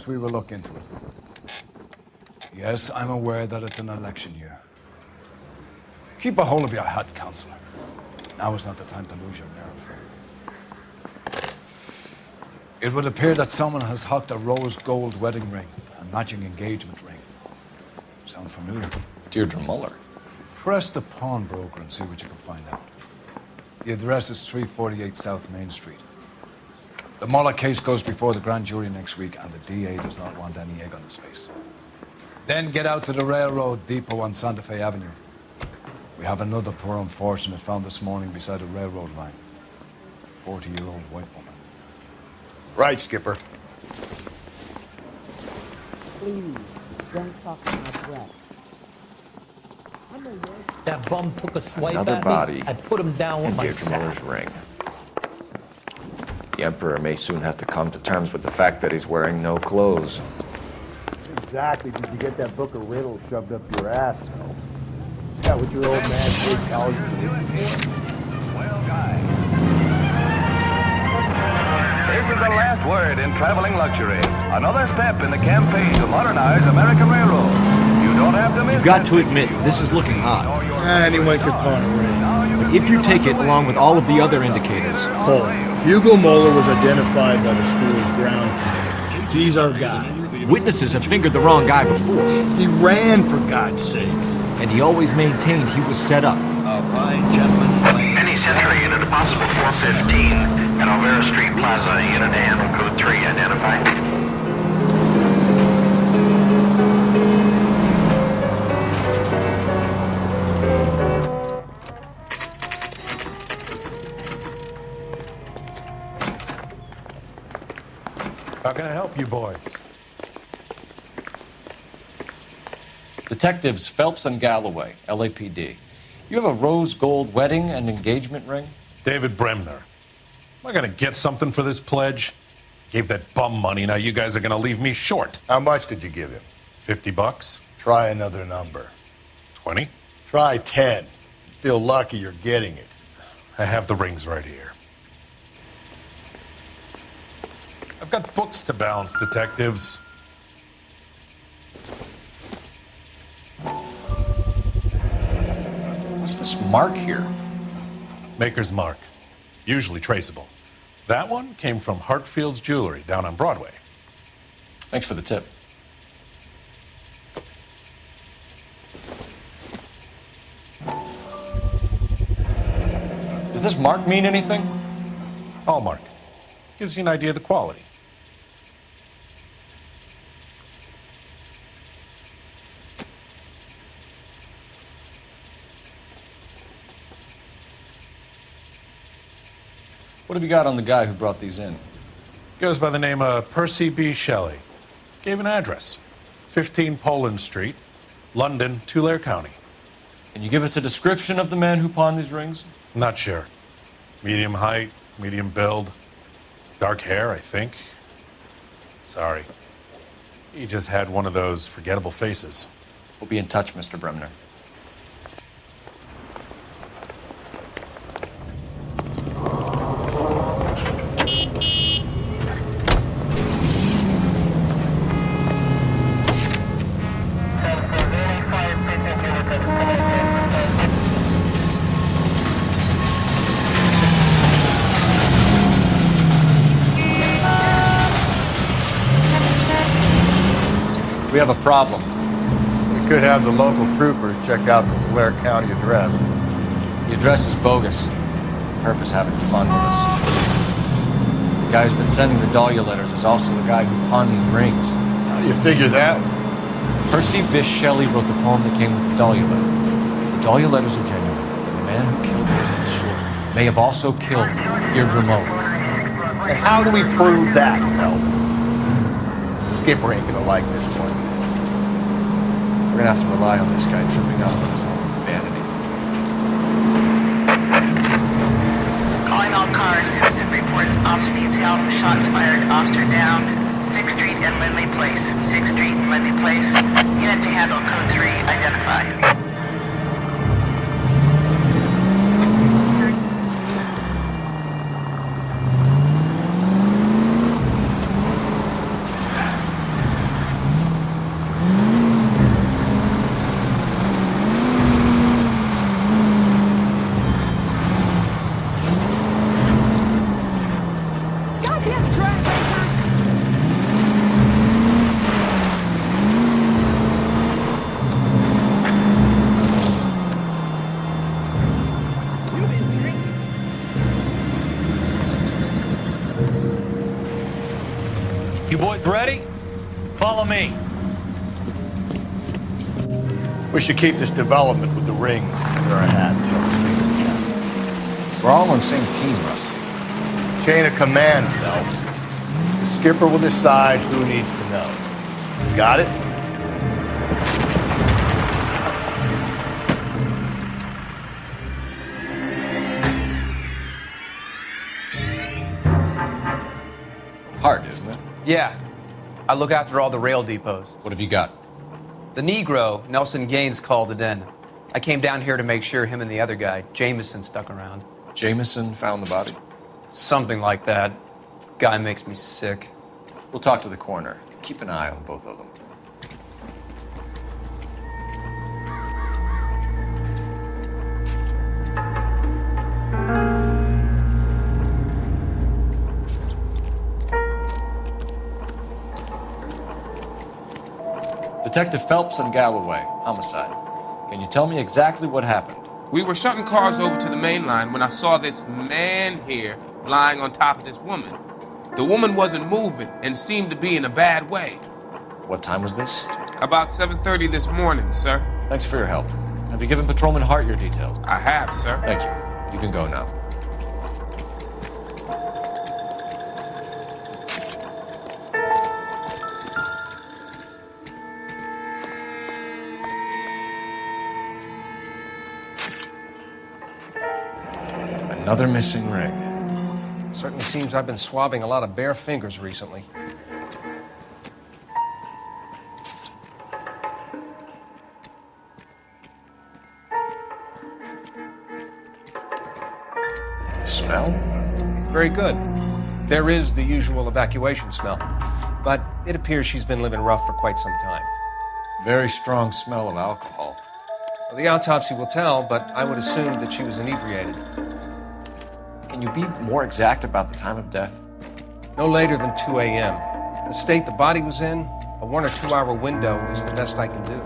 we will look into it. Yes, I'm aware that it's an election year. Keep a hold of your hat, Counselor. Now is not the time to lose your nerve. It would appear that someone has hocked a rose gold wedding ring and matching engagement ring. Sound familiar? Deirdre Muller. Press the pawnbroker and see what you can find out. The address is 348 South Main Street. The Muller case goes before the grand jury next week, and the DA does not want any egg on his face. Then get out to the railroad depot on Santa Fe Avenue. We have another poor unfortunate found this morning beside a railroad line. 40-year-old white woman. Right, Skipper. Please, don't talk to my breath. That bum took a swipe Another at body me. I put him down with and my Deirdre Muller's sack. ring. The Emperor may soon have to come to terms with the fact that he's wearing no clothes. Exactly. Did you get that book of riddles shoved up your ass? Is that what your old man did college for? Well, guys. This is the last word in traveling luxuries. Another step in the campaign to modernize American railroad. You don't have to miss. You've got to admit, this is looking odd. Anyone could pawn a ring. But if you take it along with all of the other indicators... Hold on. Hugo Moeller was identified by the school's ground crew. He's our guy. Witnesses have fingered the wrong guy before. He ran, for God's sake. And he always maintained he was set up. All right, gentlemen. Any Century unit, possible 415 at Alvera Street Plaza, unit to handle code 3, identified. How can I help you boys? Detectives Phelps and Galloway, LAPD. You have a rose gold wedding and engagement ring? David Bremner. Am I gonna get something for this pledge? Gave that bum money, now you guys are gonna leave me short. How much did you give him? $50? Try another number. 20? Try 10. You feel lucky you're getting it. I have the rings right here. I've got books to balance, detectives. What's this mark here? Maker's mark. Usually traceable. That one came from Hartfield's Jewelry down on Broadway. Thanks for the tip. Does this mark mean anything? Hallmark. Gives you an idea of the quality. What have you got on the guy who brought these in? Goes by the name of Percy B. Shelley. Gave an address. 15 Poland Street, London, Tulare County. Can you give us a description of the man who pawned these rings? Not sure. Medium height, medium build. Dark hair, I think. Sorry. He just had one of those forgettable faces. We'll be in touch, Mr. Bremner. We have a problem. We could have the local troopers check out the Tulare County address. The address is bogus. Herb is having fun with us. The guy who's been sending the Dahlia letters is also the guy who pawned these rings. How do you figure that? Percy Bysshe Shelley wrote the poem that came with the Dahlia letter. The Dahlia letters are genuine. The man who killed Elizabeth Short may have also killed Deirdre Muller. And how do we prove that, Phelps? Skipper ain't gonna like this one. We're gonna have to rely on this guy tripping up on his own vanity. Calling all cars, citizen reports officer needs help, shots fired, officer down, 6th Street and Lindley Place, 6th Street and Lindley Place, unit to handle code 3, identified. You boys ready? Follow me. We should keep this development with the rings under our hat until we speak to the captain. We're all on the same team, Rusty. Chain of command, Phelps. The skipper will decide who needs to know. Got it? Hard, isn't it? Yeah. I look after all the rail depots. What have you got? The Negro, Nelson Gaines, called it in. I came down here to make sure him and the other guy, Jameson, stuck around. Jameson found the body? Something like that. Guy makes me sick. We'll talk to the coroner. Keep an eye on both of them. Detective Phelps and Galloway, homicide. Can you tell me exactly what happened? We were shunting cars over to the main line when I saw this man here lying on top of this woman. The woman wasn't moving and seemed to be in a bad way. What time was this? About 7:30 this morning, sir. Thanks for your help. Have you given Patrolman Hart your details? I have, sir. Thank you. You can go now. Another missing ring. Certainly seems I've been swabbing a lot of bare fingers recently. Smell? Very good. There is the usual evacuation smell, but it appears she's been living rough for quite some time. Very strong smell of alcohol. Well, the autopsy will tell, but I would assume that she was inebriated. Can you be more exact about the time of death? No later than 2 a.m. The state the body was in, a 1 or 2 hour window is the best I can do.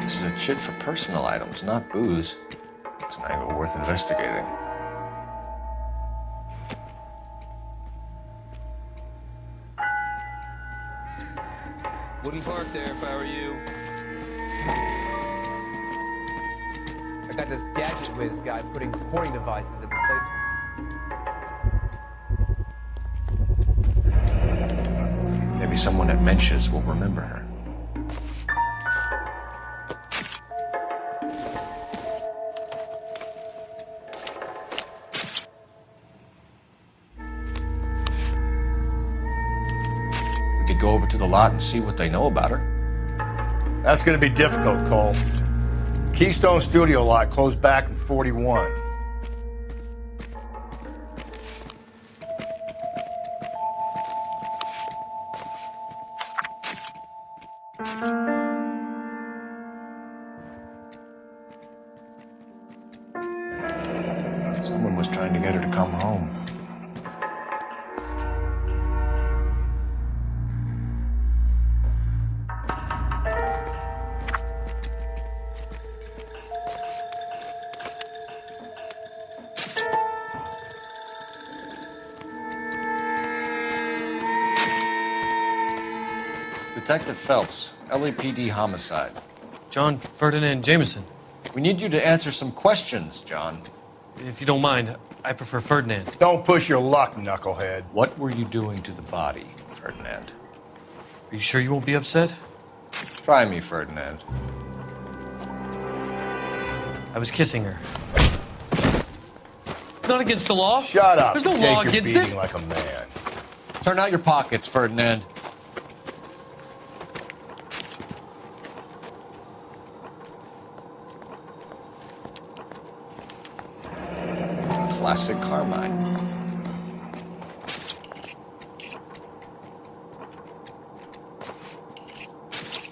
This is a chit for personal items, not booze. It's an angle worth investigating. Wouldn't park there if I were you. I got this gadget whiz guy putting pointing devices in the Maybe someone at Mensch's will remember her. We could go over to the lot and see what they know about her. That's going to be difficult, Cole. Keystone Studio lot closed back in 41. Someone was trying to get her to come home. Detective Phelps, LAPD homicide. John Ferdinand Jameson. We need you to answer some questions, John. If you don't mind, I prefer Ferdinand. Don't push your luck, knucklehead. What were you doing to the body, Ferdinand? Are you sure you won't be upset? Try me, Ferdinand. I was kissing her. It's not against the law. Shut up. There's no Take law your against beating it. like a man. Turn out your pockets, Ferdinand. Classic Carmine.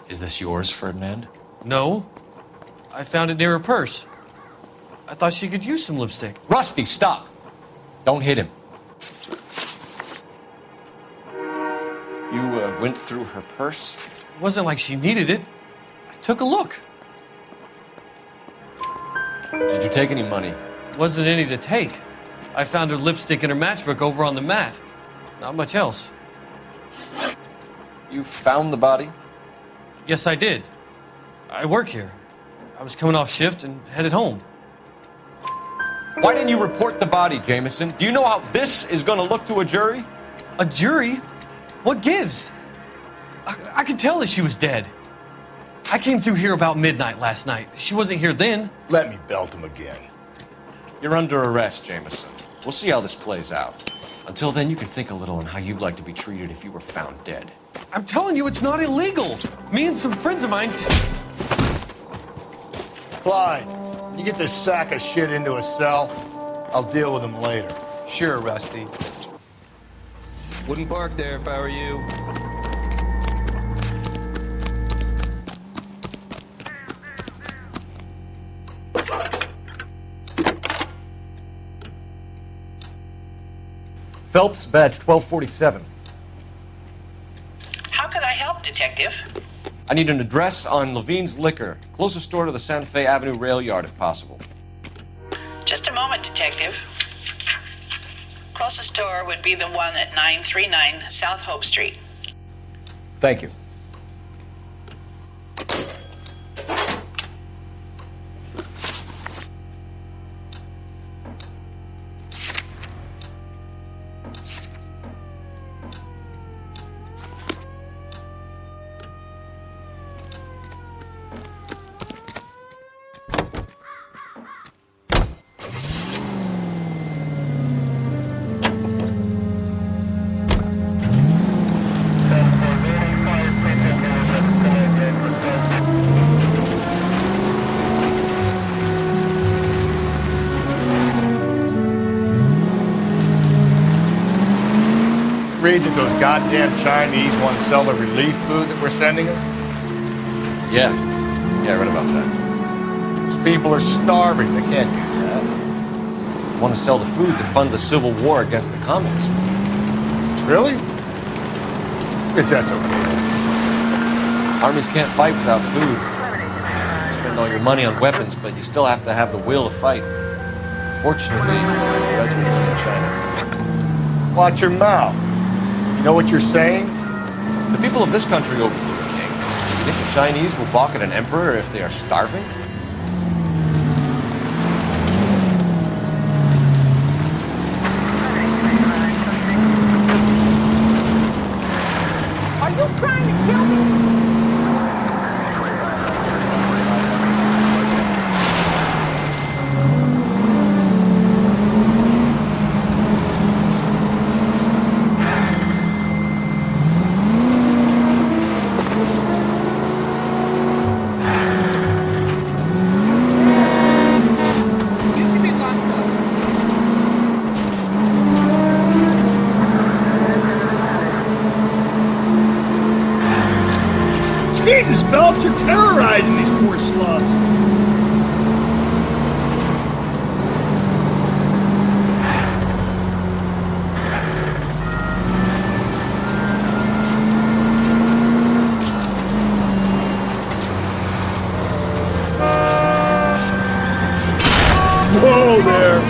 Is this yours, Ferdinand? No. I found it near her purse. I thought she could use some lipstick. Rusty, stop! Don't hit him. You went through her purse? It wasn't like she needed it. I took a look. Did you take any money? Wasn't any to take. I found her lipstick and her matchbook over on the mat. Not much else. You found the body? Yes, I did. I work here. I was coming off shift and headed home. Why didn't you report the body, Jameson? Do you know how this is going to look to a jury? A jury? What gives? I could tell that she was dead. I came through here about midnight last night. She wasn't here then. Let me belt him again. You're under arrest, Jameson. We'll see how this plays out. Until then, you can think a little on how you'd like to be treated if you were found dead. I'm telling you, it's not illegal. Me and some friends of mine... Clyde, you get this sack of shit into a cell. I'll deal with him later. Sure, Rusty. Wouldn't park there if I were you. Phelps, badge 1247. How could I help, Detective? I need an address on Levine's Liquor. Closest store to the Santa Fe Avenue rail yard, if possible. Just a moment, Detective. Closest store would be the one at 939 South Hope Street. Thank you. Read that those goddamn Chinese want to sell the relief food that we're sending them? Yeah, I read about that. These people are starving. They can't do that. Want to sell the food to fund the civil war against the communists. Really? Guess that's okay. Armies can't fight without food. You spend all your money on weapons, but you still have to have the will to fight. Fortunately, the Reds were winning in China. Watch your mouth. You know what you're saying? The people of this country overthrew a king. You think the Chinese will balk at an emperor if they are starving? Are you trying to kill me? Jesus, Phelps, you're terrorizing these poor slubs. Whoa there.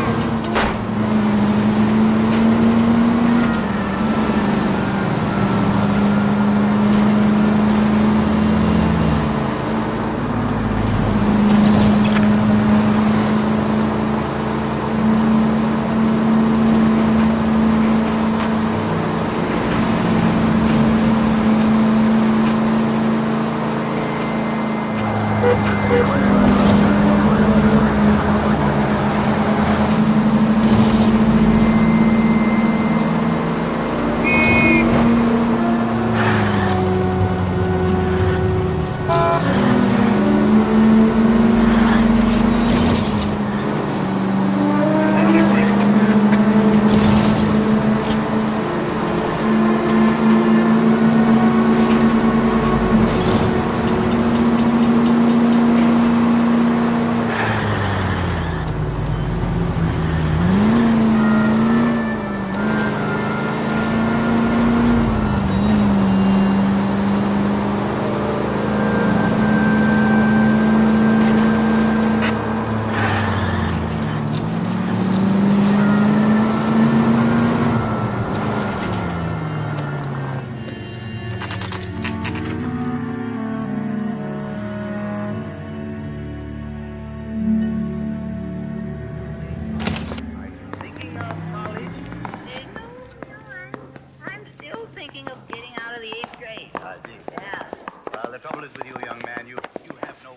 The trouble is with you, young man. You have no...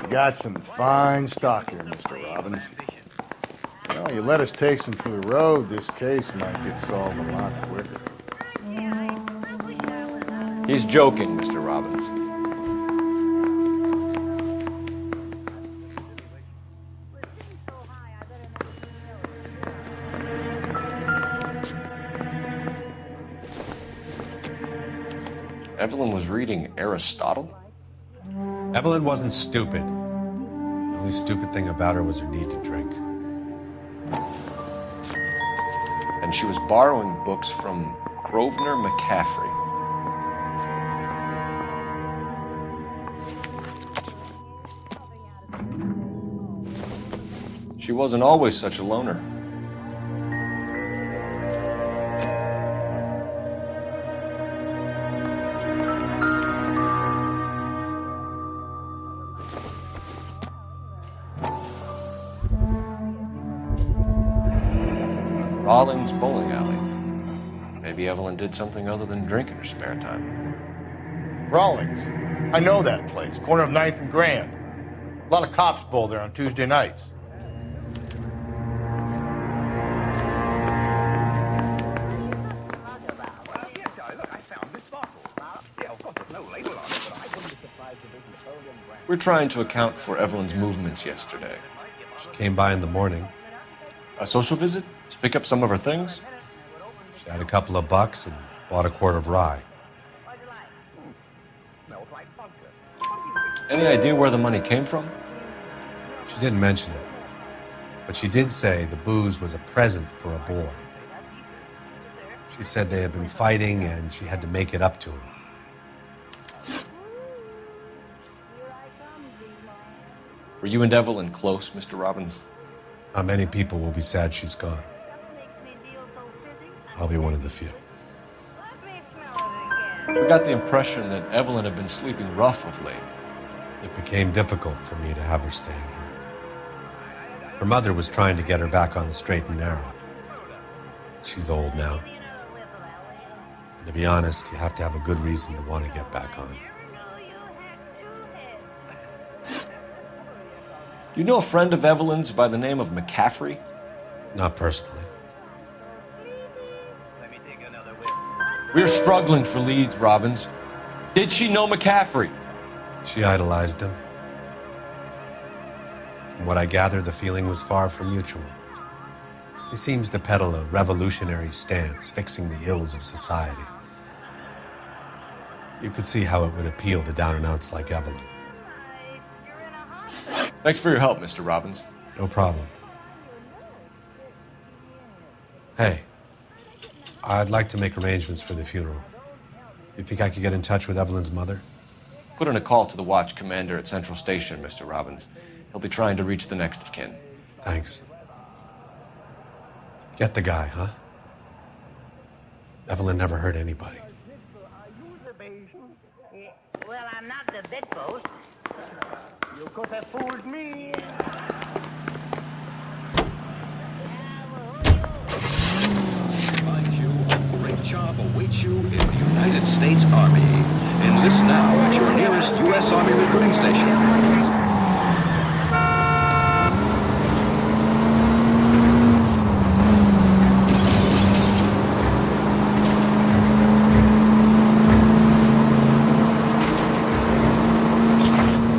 You got some fine stock here, Mr. Robbins. Well, you let us take some for the road, this case might get solved a lot quicker. He's joking, Mr. Robbins. Evelyn was reading Aristotle? Evelyn wasn't stupid. The only stupid thing about her was her need to drink. And she was borrowing books from Grosvenor McCaffrey. She wasn't always such a loner. Rawlings Bowling Alley. Maybe Evelyn did something other than drink in her spare time. Rawlings. I know that place. Corner of 9th and Grand. A lot of cops bowl there on Tuesday nights. We're trying to account for Evelyn's movements yesterday. She came by in the morning. A social visit? To pick up some of her things? She had a couple of bucks and bought a quart of rye. Any idea where the money came from? She didn't mention it, but she did say the booze was a present for a boy. She said they had been fighting and she had to make it up to him. Were you and Evelyn close, Mr. Robbins? Not many people will be sad she's gone. I'll be one of the few. We got the impression that Evelyn had been sleeping rough of late. It became difficult for me to have her staying here. Her mother was trying to get her back on the straight and narrow. She's old now. And to be honest, you have to have a good reason to want to get back on. Do you know a friend of Evelyn's by the name of McCaffrey? Not personally. We're struggling for leads, Robbins. Did she know McCaffrey? She idolized him. From what I gather, the feeling was far from mutual. He seems to peddle a revolutionary stance, fixing the ills of society. You could see how it would appeal to down-and-outs like Evelyn. Thanks for your help, Mr. Robbins. No problem. Hey, I'd like to make arrangements for the funeral. You think I could get in touch with Evelyn's mother? Put in a call to the watch commander at Central Station, Mr. Robbins. He'll be trying to reach the next of kin. Thanks. Get the guy, huh? Evelyn never hurt anybody. Well, I'm not the bedpost. You could have fooled me. A great job awaits you in the United States Army. Enlist now at your nearest U.S. Army recruiting station.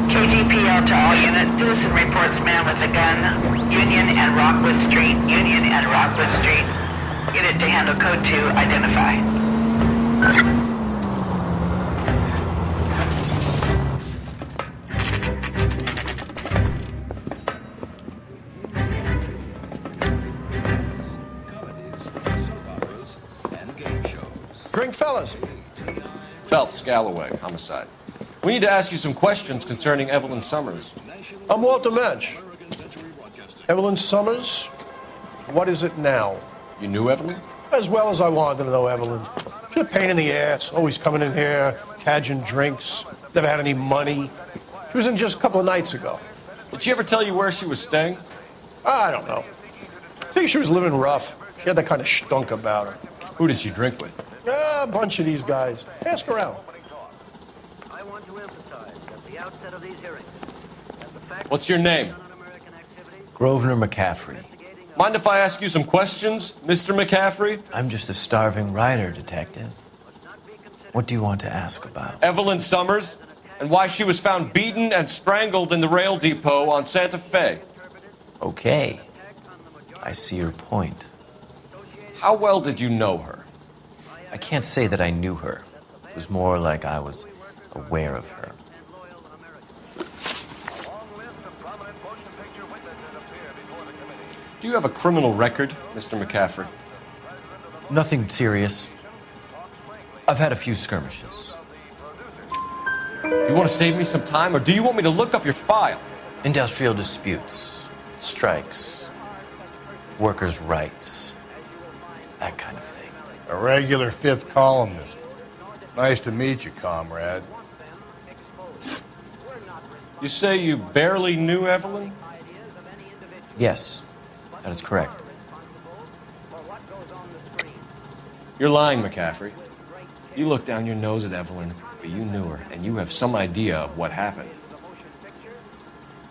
KGPL to all units. Dewson reports man with a gun. Union and Rockwood Street. Union and Rockwood Street. Unit to handle code 2. Identify. Drink, fellas. Phelps, Galloway, homicide. We need to ask you some questions concerning Evelyn Summers. I'm Walter Mensch. Evelyn Summers? What is it now? You knew Evelyn? As well as I wanted to know Evelyn. She's a pain in the ass, always coming in here, cadging drinks, never had any money. She was in just a couple of nights ago. Did she ever tell you where she was staying? I don't know. I think she was living rough. She had that kind of stunk about her. Who did she drink with? A bunch of these guys. Ask around. What's your name? Grosvenor McCaffrey. Mind if I ask you some questions, Mr. McCaffrey? I'm just a starving writer, Detective. What do you want to ask about? Evelyn Summers, and why she was found beaten and strangled in the rail depot on Santa Fe. Okay. I see your point. How well did you know her? I can't say that I knew her. It was more like I was aware of her. Do you have a criminal record, Mr. McCaffrey? Nothing serious. I've had a few skirmishes. Do you want to save me some time, or do you want me to look up your file? Industrial disputes, strikes, workers' rights, that kind of thing. A regular fifth columnist. Nice to meet you, comrade. You say you barely knew Evelyn? Yes, that is correct. You're lying, McCaffrey. You look down your nose at Evelyn, but you knew her, and you have some idea of what happened.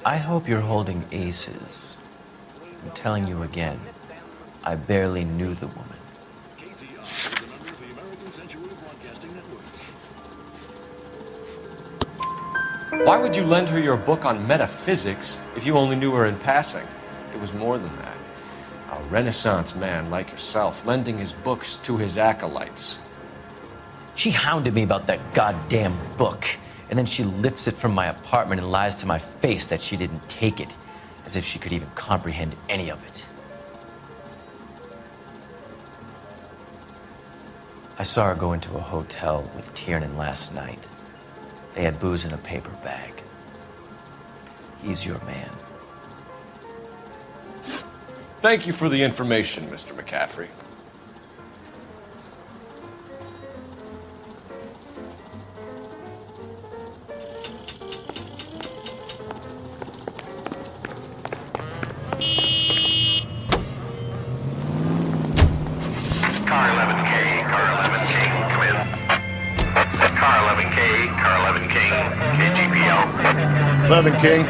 I hope you're holding aces. I'm telling you again, I barely knew the woman. Why would you lend her your book on metaphysics if you only knew her in passing? It was more than that. A Renaissance man like yourself, lending his books to his acolytes. She hounded me about that goddamn book, and then she lifts it from my apartment and lies to my face that she didn't take it, as if she could even comprehend any of it. I saw her go into a hotel with Tiernan last night. They had booze in a paper bag. He's your man. Thank you for the information, Mr. McCaffrey. Car 11K, car 11K, come in. Car 11K, car 11 King, KGPL. 11 King.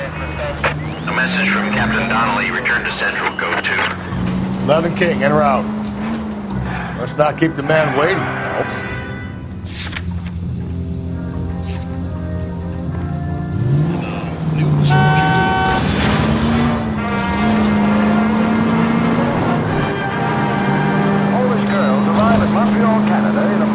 A message from Captain Donnelly, return to Central, code 2. 11 King, in or out? Let's not keep the man waiting, Phelps. Polish girls arrive at Montreal, Canada in a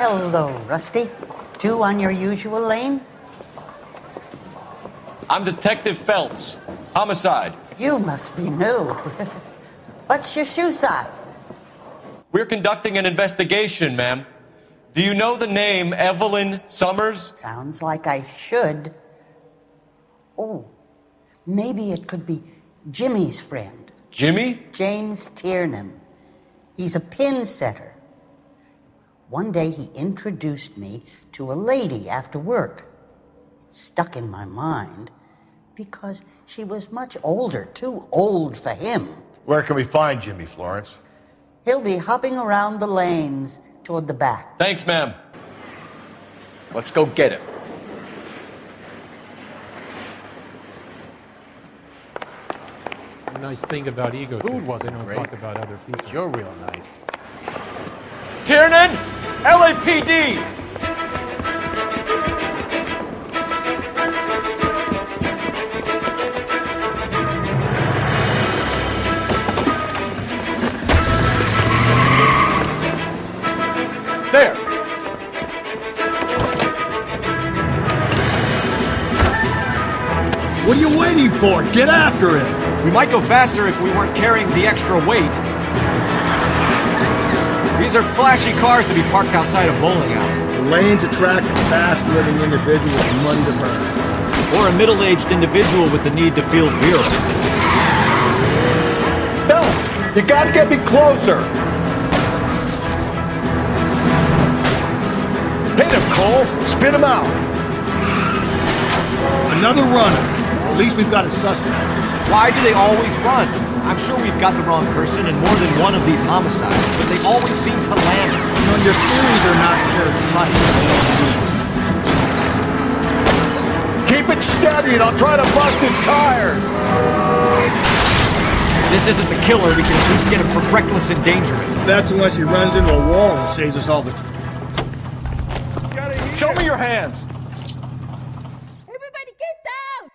Hello, Rusty. Two on your usual lane? I'm Detective Phelps. Homicide. You must be new. What's your shoe size? We're conducting an investigation, ma'am. Do you know the name Evelyn Summers? Sounds like I should. Oh, maybe it could be Jimmy's friend. Jimmy? James Tiernan. He's a pin setter. One day he introduced me to a lady after work. It stuck in my mind because she was much older, too old for him. Where can we find Jimmy, Florence? He'll be hopping around the lanes toward the back. Thanks, ma'am. Let's go get him. The nice thing about ego Food wasn't they don't great. talk about other people. You're real nice. Tiernan! LAPD! There! What are you waiting for? Get after it! We might go faster if we weren't carrying the extra weight. These are flashy cars to be parked outside a bowling alley. lanes attract a fast-living individual with money to burn. Or a middle-aged individual with the need to feel virile. Belts, you gotta get me closer. Hit him, Cole. Spit him out. Another runner. At least we've got a suspect. Why do they always run? I'm sure we've got the wrong person in more than one of these homicides, but they always seem to land. You know, your theories are not airtight. Keep it steady and I'll try to bust his tires. If this isn't the killer, we can at least get him for reckless endangerment. That's unless he runs into a wall and saves us all the trouble. Show me your hands. Everybody get down!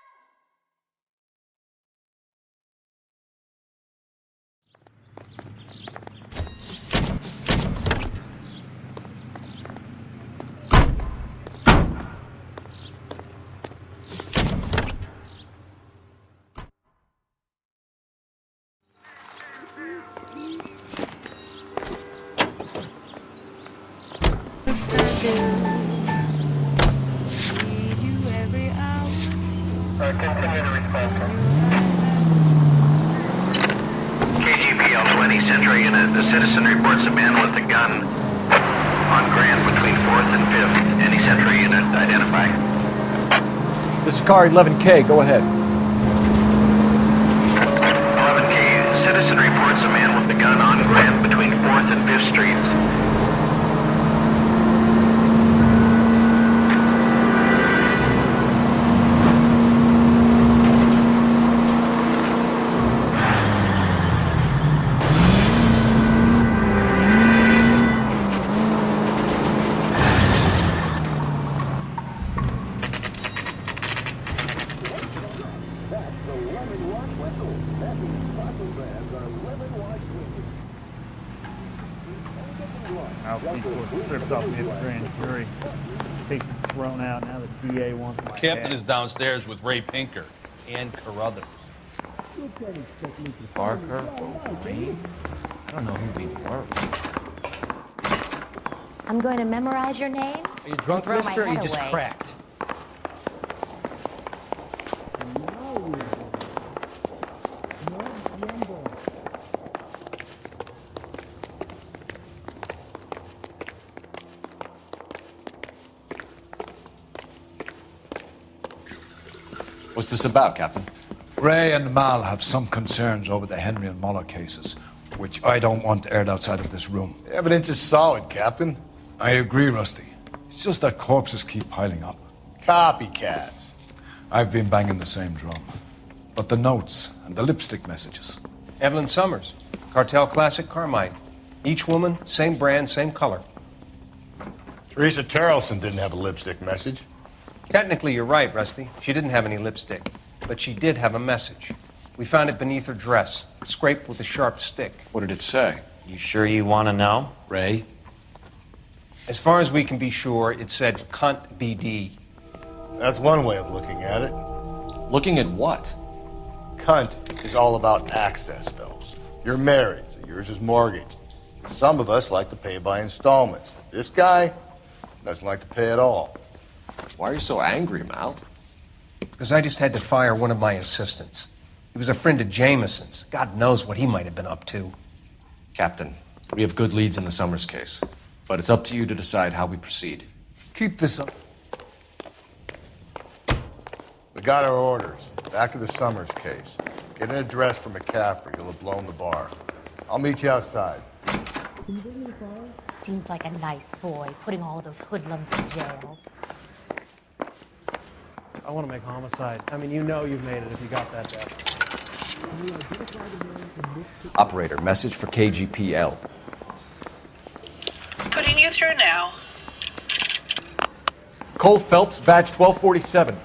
KGPL 20 Central Unit. The citizen reports a man with a gun on Grand between 4th and 5th. Any Central Unit identify? This is car 11K. Go ahead. 11K. Citizen reports a man with a gun on Grand between 4th and 5th Streets. Stripped off me at the grand jury. Case is thrown out. Now the DA wants my Captain head. is downstairs with Ray Pinker and Carruthers. Barker or Ray? I don't know who they were. I'm going to memorize your name. Are you drunk, Throw my mister, or you head just away. cracked? What's this about, Captain? Ray and Mal have some concerns over the Henry and Muller cases, which I don't want aired outside of this room. The evidence is solid, Captain. I agree, Rusty. It's just that corpses keep piling up. Copycats. I've been banging the same drum. But the notes and the lipstick messages. Evelyn Summers, Cartel Classic Carmine. Each woman, same brand, same color. Teresa Terrelson didn't have a lipstick message. Technically, you're right, Rusty. She didn't have any lipstick, but she did have a message. We found it beneath her dress, scraped with a sharp stick. What did it say? You sure you want to know? Ray? As far as we can be sure, it said cunt BD. That's one way of looking at it. Looking at what? Cunt is all about access, Phelps. You're married, so yours is mortgaged. Some of us like to pay by installments. This guy doesn't like to pay at all. Why are you so angry, Mal? Because I just had to fire one of my assistants. He was a friend of Jameson's. God knows what he might have been up to. Captain, we have good leads in the Summers case, but it's up to you to decide how we proceed. Keep this up. We got our orders. Back to the Summers case. Get an address for McCaffrey. He'll have blown the bar. I'll meet you outside. Seems like a nice boy, putting all of those hoodlums in jail. I want to make homicide. I mean, you know you've made it if you got that down. Operator, message for KGPL. Putting you through now. Cole Phelps, badge 1247.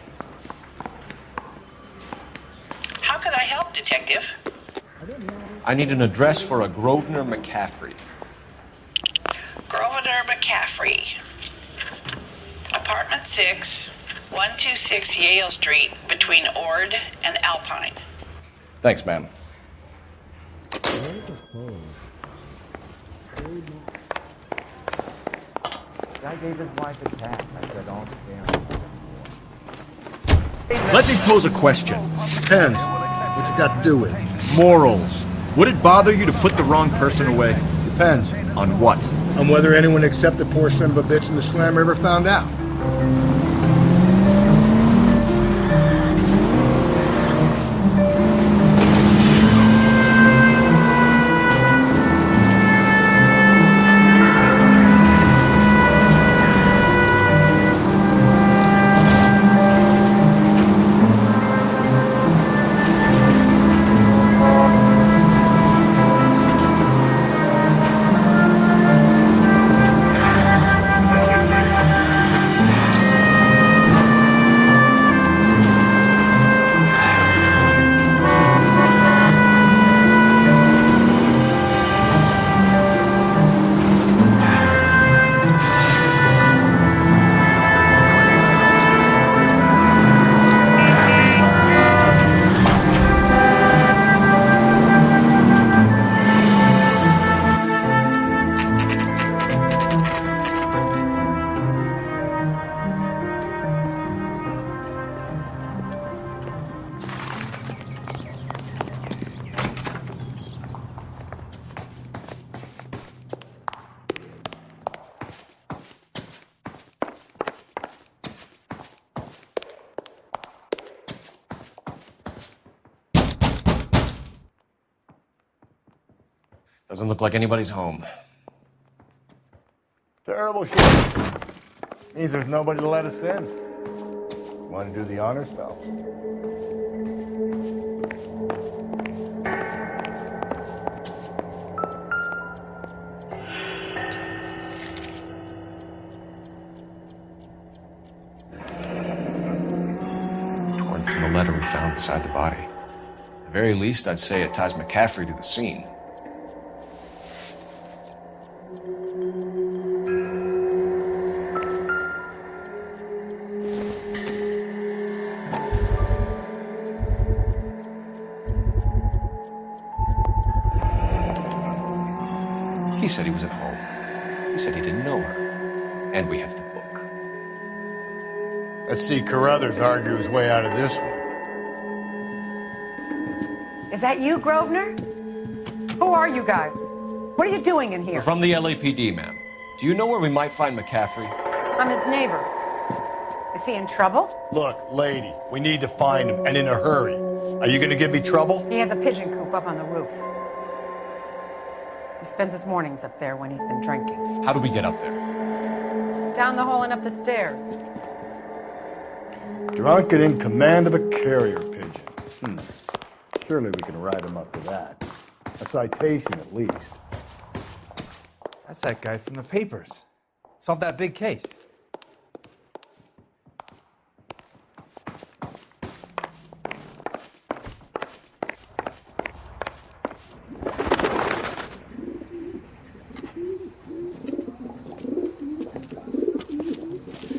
How could I help, Detective? I need an address for a Grosvenor McCaffrey. Grosvenor McCaffrey. Apartment 6, 126 Yale Street, between Ord and Alpine. Thanks, ma'am. Guy gave his wife a tax. I said, all damn. Let me pose a question. Depends. What you got to do with it? Morals. Would it bother you to put the wrong person away? Depends. On what? On whether anyone except the poor son of a bitch in the Slam River found out. Doesn't look like anybody's home. Terrible shit. Means there's nobody to let us in. Want to do the honors, pal? Torn from the letter we found beside the body. At the very least, I'd say it ties McCaffrey to the scene. He said he was at home. He said he didn't know her. And we have the book. Let's see Carruthers argue his way out of this one. Is that you, Grosvenor? Who are you guys? What are you doing in here? We're from the LAPD, ma'am. Do you know where we might find McCaffrey? I'm his neighbor. Is he in trouble? Look, lady, we need to find him, and in a hurry. Are you going to give me trouble? He has a pigeon coop up on the roof. He spends his mornings up there when he's been drinking. How do we get up there? Down the hall and up the stairs. Drunk and in command of a carrier pigeon. Surely we can write him up to that. A citation, at least. That's that guy from the papers. Solved that big case.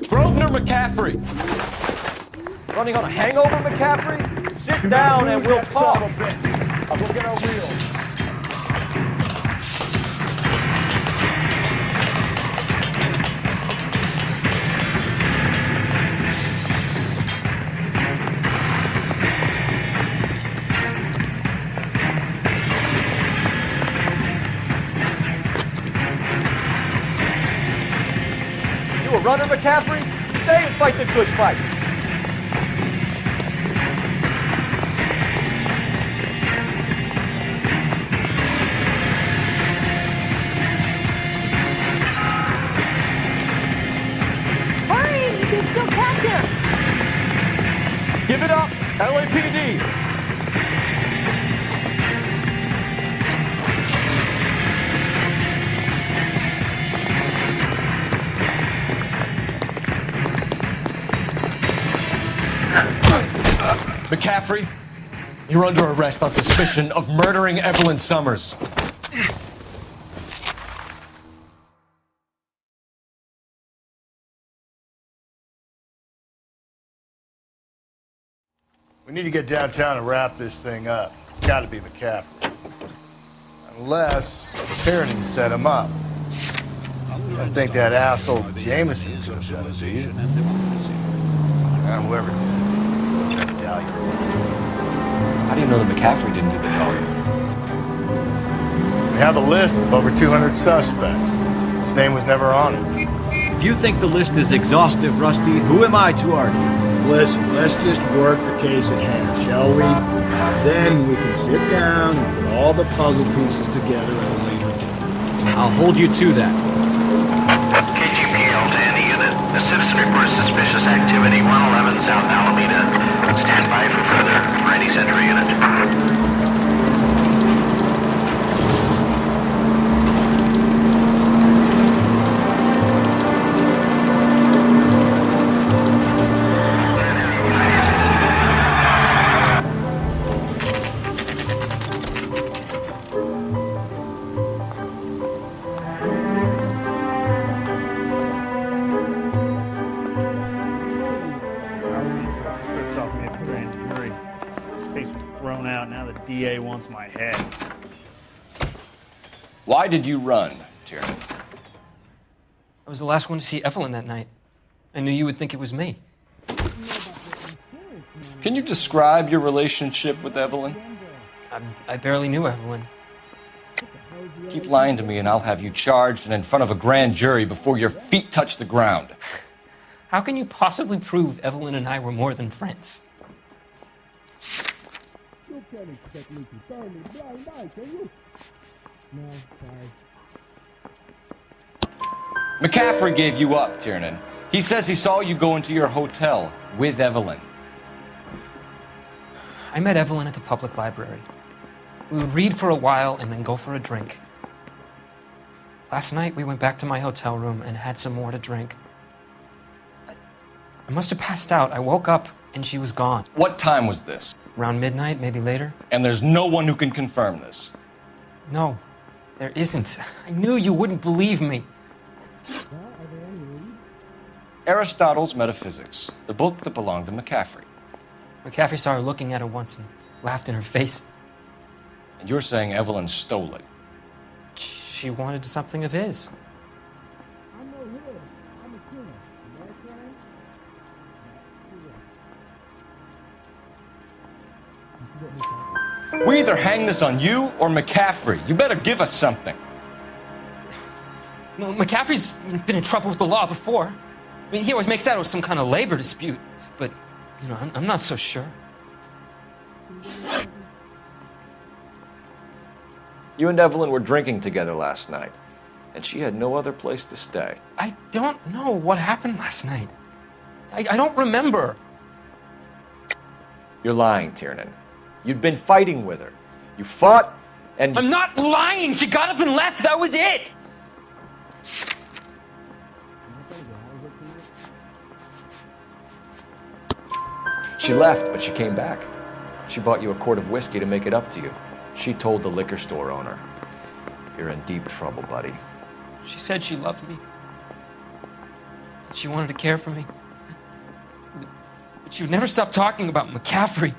Grosvenor McCaffrey. Running on a hangover, McCaffrey? Sit down and we'll talk. I'll go get our wheel. You a runner, McCaffrey? Stay and fight the good fight. Hurry! You can still catch him! Give it up, LAPD. McCaffrey, you're under arrest on suspicion of murdering Evelyn Summers. We need to get downtown and wrap this thing up. It's got to be McCaffrey. Unless Tiernan set him up. You don't think that asshole Jameson could have done it, do you? And whoever did it. How do you know that McCaffrey didn't do the dog? We have a list of over 200 suspects. His name was never on it. If you think the list is exhaustive, Rusty, who am I to argue? Listen, let's just work the case at hand, shall we? Then we can sit down and put all the puzzle pieces together at a later date. I'll hold you to that. KGPL to any unit. The citizen reports suspicious activity 111 South Alameda. Stand by for further for any Central unit. DA wants my head. Why did you run, Tiernan? I was the last one to see Evelyn that night. I knew you would think it was me. Can you describe your relationship with Evelyn? I barely knew Evelyn. Keep lying to me and I'll have you charged and in front of a grand jury before your feet touch the ground. How can you possibly prove Evelyn and I were more than friends? You can't expect me to turn a blind eye, can you? No, sorry. McCaffrey gave you up, Tiernan. He says he saw you go into your hotel with Evelyn. I met Evelyn at the public library. We would read for a while and then go for a drink. Last night, we went back to my hotel room and had some more to drink. I must have passed out. I woke up and she was gone. What time was this? Around midnight, maybe later. And there's no one who can confirm this? No, there isn't. I knew you wouldn't believe me. Aristotle's Metaphysics, the book that belonged to McCaffrey. McCaffrey saw her looking at her once and laughed in her face. And you're saying Evelyn stole it? She wanted something of his. I'm no hero. I'm a criminal. You know, We either hang this on you or McCaffrey. You better give us something. No, McCaffrey's been in trouble with the law before. I mean, he always makes out it was some kind of labor dispute, but, you know, I'm not so sure. You and Evelyn were drinking together last night, and she had no other place to stay. I don't know what happened last night. I don't remember. You're lying, Tiernan. You'd been fighting with her. You fought, and... I'm not lying! She got up and left! That was it! She left, but she came back. She bought you a quart of whiskey to make it up to you. She told the liquor store owner. You're in deep trouble, buddy. She said she loved me. She wanted to care for me. But she would never stop talking about McCaffrey.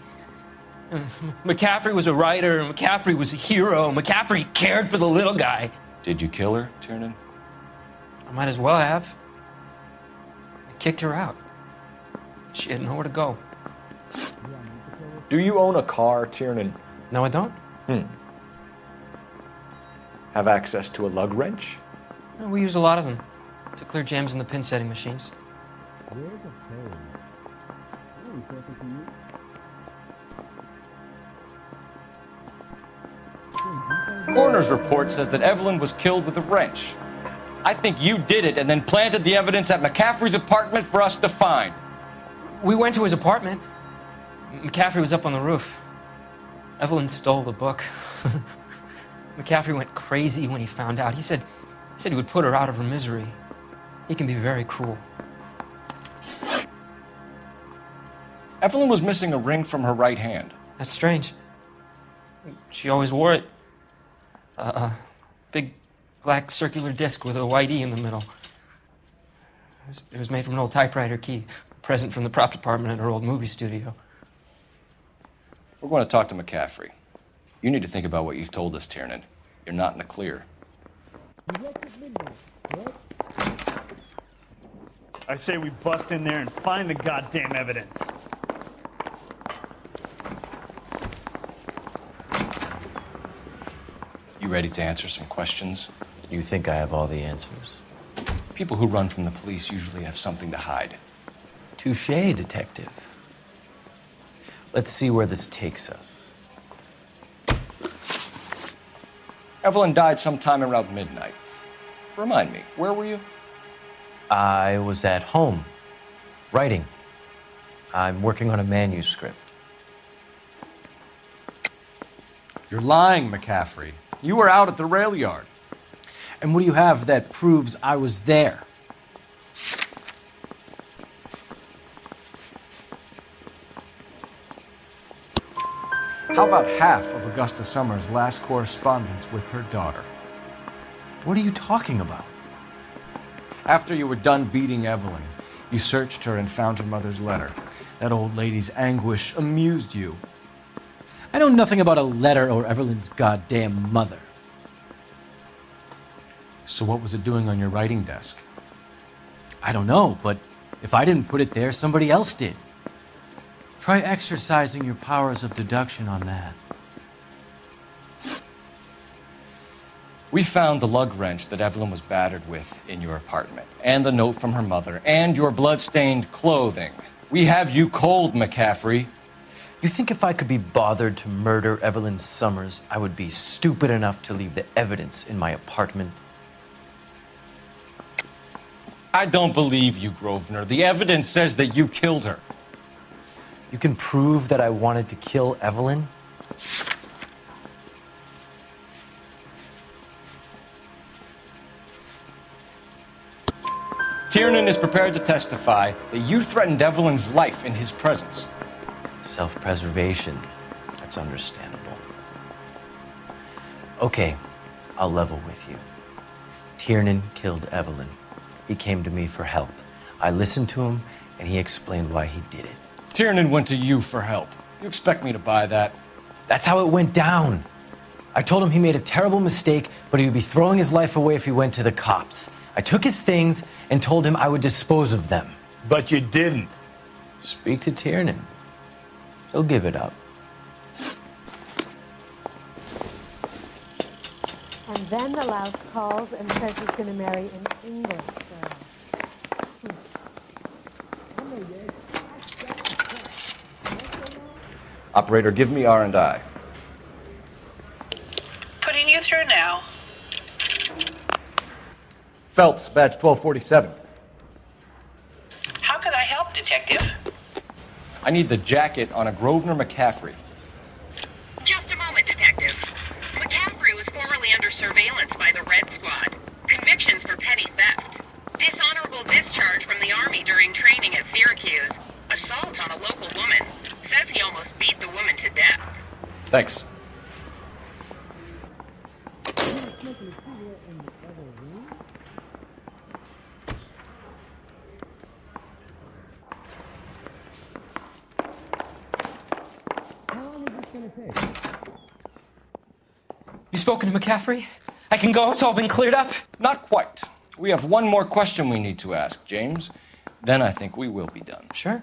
McCaffrey was a writer, McCaffrey was a hero, McCaffrey cared for the little guy. Did you kill her, Tiernan? I might as well have. I kicked her out. She had nowhere to go. Do you own a car, Tiernan? No, I don't. Have access to a lug wrench? We use a lot of them to clear jams in the pin setting machines. Coroner's report says that Evelyn was killed with a wrench. I think you did it and then planted the evidence at McCaffrey's apartment for us to find. We went to his apartment. McCaffrey was up on the roof. Evelyn stole the book. McCaffrey went crazy when he found out. He said he would put her out of her misery. He can be very cruel. Evelyn was missing a ring from her right hand. That's strange. She always wore it. A big black circular disc with a white E in the middle. It was made from an old typewriter key, a present from the prop department at her old movie studio. We're going to talk to McCaffrey. You need to think about what you've told us, Tiernan. You're not in the clear. You left at midnight, correct? I say we bust in there and find the goddamn evidence. You ready to answer some questions? You think I have all the answers? People who run from the police usually have something to hide. Touché, detective. Let's see where this takes us. Evelyn died sometime around midnight. Remind me, where were you? I was at home, writing. I'm working on a manuscript. You're lying, McCaffrey. You were out at the rail yard. And what do you have that proves I was there? How about half of Augusta Summers' last correspondence with her daughter? What are you talking about? After you were done beating Evelyn, you searched her and found her mother's letter. That old lady's anguish amused you. I know nothing about a letter or Evelyn's goddamn mother. So what was it doing on your writing desk? I don't know, but if I didn't put it there, somebody else did. Try exercising your powers of deduction on that. We found the lug wrench that Evelyn was battered with in your apartment, and the note from her mother, and your blood-stained clothing. We have you cold, McCaffrey. You think if I could be bothered to murder Evelyn Summers, I would be stupid enough to leave the evidence in my apartment? I don't believe you, Grosvenor. The evidence says that you killed her. You can prove that I wanted to kill Evelyn? Tiernan is prepared to testify that you threatened Evelyn's life in his presence. Self-preservation. That's understandable. Okay, I'll level with you. Tiernan killed Evelyn. He came to me for help. I listened to him, and he explained why he did it. Tiernan went to you for help. You expect me to buy that? That's how it went down. I told him he made a terrible mistake, but he would be throwing his life away if he went to the cops. I took his things and told him I would dispose of them. But you didn't. Speak to Tiernan. He'll give it up. And then the louse calls and says he's going to marry an English girl. Operator, give me R&I. Putting you through now. Phelps, badge 1247. How could I help, Detective? I need the jacket on a Grosvenor McCaffrey. Just a moment, Detective. McCaffrey was formerly under surveillance by the Red Squad. Convictions for petty theft. Dishonorable discharge from the Army during training at Syracuse. Assault on a local woman. Says he almost beat the woman to death. Thanks. You spoken to McCaffrey? I can go, it's all been cleared up? Not quite. We have one more question we need to ask, James. Then I think we will be done. Sure.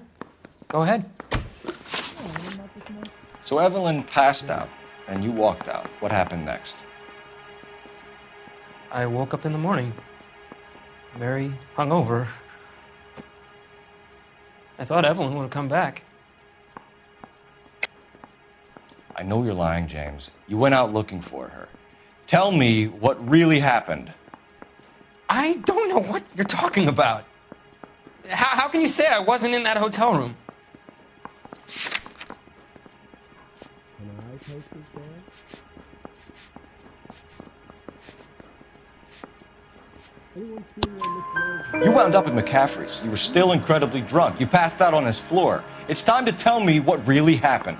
Go ahead. So Evelyn passed out, and you walked out. What happened next? I woke up in the morning, very hungover. I thought Evelyn would have come back. I know you're lying, James. You went out looking for her. Tell me what really happened. I don't know what you're talking about. How can you say I wasn't in that hotel room? You wound up at McCaffrey's. You were still incredibly drunk. You passed out on his floor. It's time to tell me what really happened.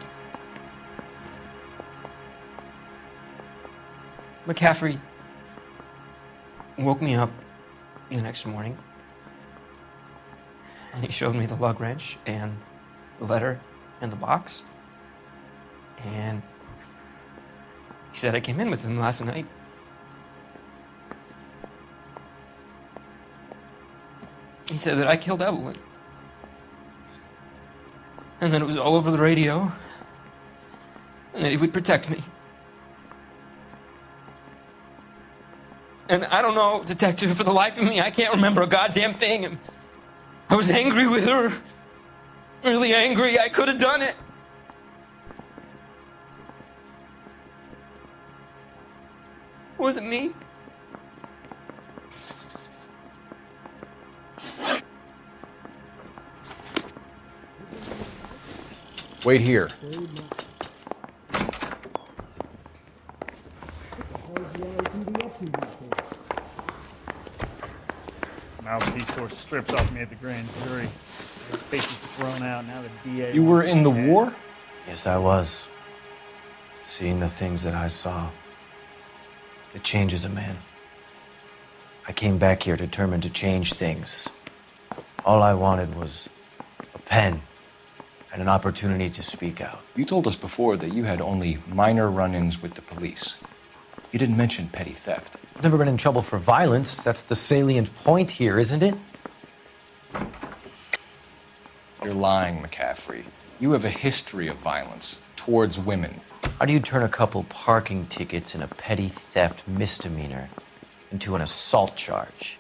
McCaffrey woke me up the next morning, and he showed me the lug wrench and the letter and the box, and he said I came in with him last night. He said that I killed Evelyn. And that it was all over the radio. And that he would protect me. And I don't know, Detective, for the life of me, I can't remember a goddamn thing. And I was angry with her. Really angry. I could have done it. Was it me? Wait here. Mouthpiece was stripped off me at the grand jury. Faces thrown out. Now the DA. You were in the war? Yes, I was. Seeing the things that I saw, it changes a man. I came back here determined to change things. All I wanted was a pen and an opportunity to speak out. You told us before that you had only minor run-ins with the police. You didn't mention petty theft. I've never been in trouble for violence. That's the salient point here, isn't it? You're lying, McCaffrey. You have a history of violence towards women. How do you turn a couple parking tickets and a petty theft misdemeanor into an assault charge?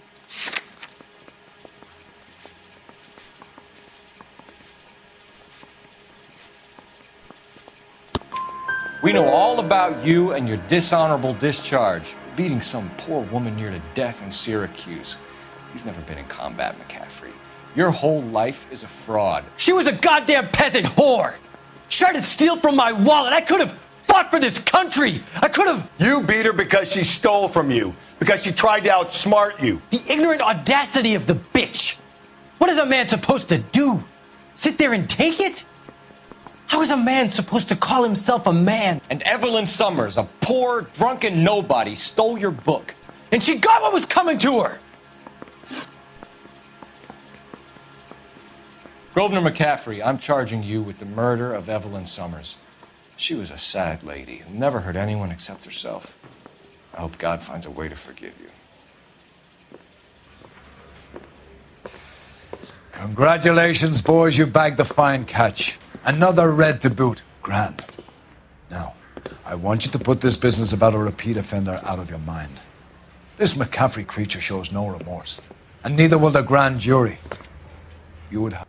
We know all about you and your dishonorable discharge, beating some poor woman near to death in Syracuse. You've never been in combat, McCaffrey. Your whole life is a fraud. She was a goddamn peasant whore. She tried to steal from my wallet. I could have fought for this country. I could have. You beat her because she stole from you, because she tried to outsmart you. The ignorant audacity of the bitch. What is a man supposed to do? Sit there and take it? How is a man supposed to call himself a man? And Evelyn Summers, a poor, drunken nobody, stole your book. And she got what was coming to her. Grosvenor McCaffrey, I'm charging you with the murder of Evelyn Summers. She was a sad lady who never hurt anyone except herself. I hope God finds a way to forgive you. Congratulations, boys. You bagged the fine catch. Another red to boot. Grand. Now, I want you to put this business about a repeat offender out of your mind. This McCaffrey creature shows no remorse, and neither will the grand jury. You would have